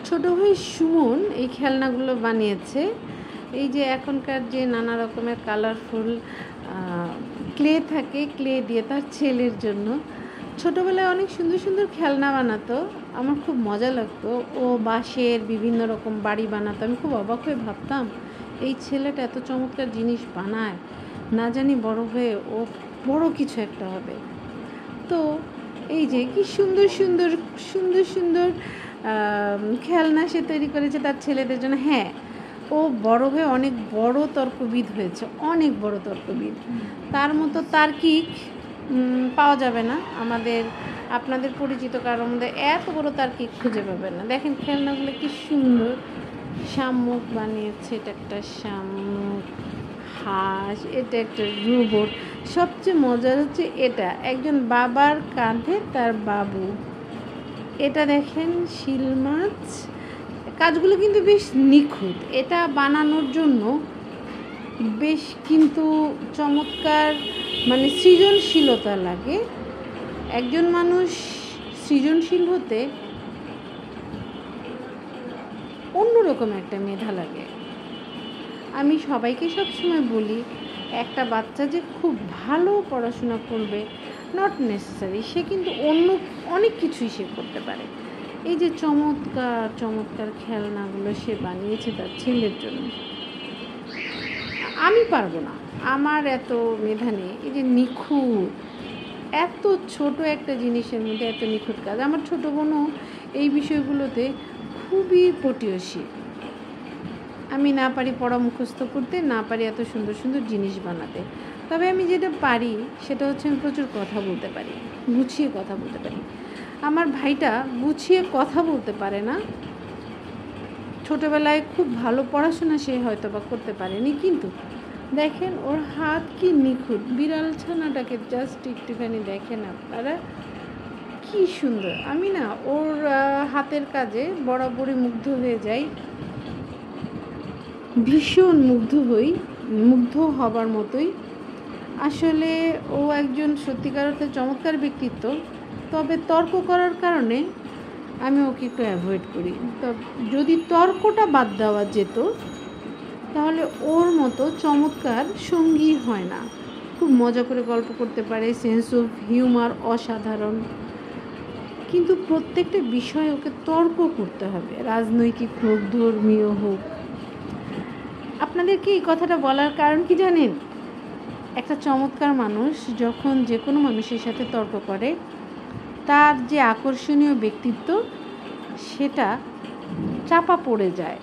ছোটো ভাই সুমন এই খেলনাগুলো বানিয়েছে। এই যে এখনকার যে নানা রকমের কালারফুল ক্লে থাকে, ক্লে দিয়ে তার ছেলের জন্য ছোটোবেলায় অনেক সুন্দর সুন্দর খেলনা বানাতো। আমার খুব মজা লাগতো। ও বাঁশের বিভিন্ন রকম বাড়ি বানাতো। আমি খুব অবাক হয়ে ভাবতাম এই ছেলেটা এত চমৎকার জিনিস বানায়, না জানি বড় হয়ে ও বড় কিছু একটা হবে। তো এই যে কি সুন্দর সুন্দর সুন্দর সুন্দর খেলনা সে তৈরি করেছে তার ছেলেদের জন্য। হ্যাঁ, ও বড় হয়ে অনেক বড় তর্কবিদ হয়েছে, অনেক বড় তর্কবিদ। তার মতো তার্কিক পাওয়া যাবে না আপনাদের পরিচিত কারোর মধ্যে এত বড় তার্কিক খুঁজে পাবেন না। দেখেন খেলনাগুলো কি সুন্দর। শামুক বানিয়েছে, এটা একটা শামুক, হাঁস, এটা একটা রোবট। সবচেয়ে মজার হচ্ছে এটা একজন বাবার কাঁধে তার বাবু। এটা দেখেন শিল মাছ। কাজগুলো কিন্তু বেশ নিখুঁত। এটা বানানোর জন্য বেশ কিন্তু চমৎকার সৃজনশীলতা লাগে। একজন মানুষ সৃজনশীল হতে অন্যরকম একটা মেধা লাগে। আমি সবাইকে সবসময় বলি, একটা বাচ্চা যে খুব ভালো পড়াশোনা করবে নট নেসেসারি, সে কিন্তু অন্য অনেক কিছুই সে করতে পারে। এই যে চমৎকার চমৎকার খেলনাগুলো সে বানিয়েছে তার ছেলের জন্য। আমি পারবো না, আমার এত মেধা নেই। এই যে নিখুঁত, এত ছোট একটা জিনিসের মধ্যে এত নিখুঁত কাজ। আমার ছোটো বোনও এই বিষয়গুলোতে খুবই পটীয়সী। আমি না পারি পড়া মুখস্থ করতে, না পারি এত সুন্দর সুন্দর জিনিস বানাতে। তবে আমি যেটা পারি সেটা হচ্ছে আমি প্রচুর কথা বলতে পারি, গুছিয়ে কথা বলতে পারি। আমার ভাইটা গুছিয়ে কথা বলতে পারে না। ছোটোবেলায় খুব ভালো পড়াশোনা সে হয়তো বা করতে পারেনি, কিন্তু দেখেন ওর হাত কি নিখুঁত। বিড়াল ছানাটাকে জাস্ট একটুখানি দেখেন আপনারা, কি সুন্দর। আমি না ওর হাতের কাজে বরাবরই মুগ্ধ হয়ে যাই, ভীষণ মুগ্ধ হবার মতোই। আসলে ও একজন সত্যিকার অর্থে চমৎকার ব্যক্তিত্ব। তবে তর্ক করার কারণে আমি ওকে একটু অ্যাভয়েড করি। যদি তর্কটা বাদ দেওয়া যেত তাহলে ওর মতো চমৎকার সঙ্গী হয় না। খুব মজা করে গল্প করতে পারে, সেন্স অফ হিউমার অসাধারণ। কিন্তু প্রত্যেকটা বিষয়ে ওকে তর্ক করতে হবে, রাজনৈতিক হোক, ধর্মীয় হোক। আপনাদেরকে এই কথাটা বলার কারণ কি জানেন? একটা চমৎকার মানুষ যখন যে কোনো মানুষের সাথে তর্ক করে, তার যে আকর্ষণীয় ব্যক্তিত্ব সেটা চাপা পড়ে যায়।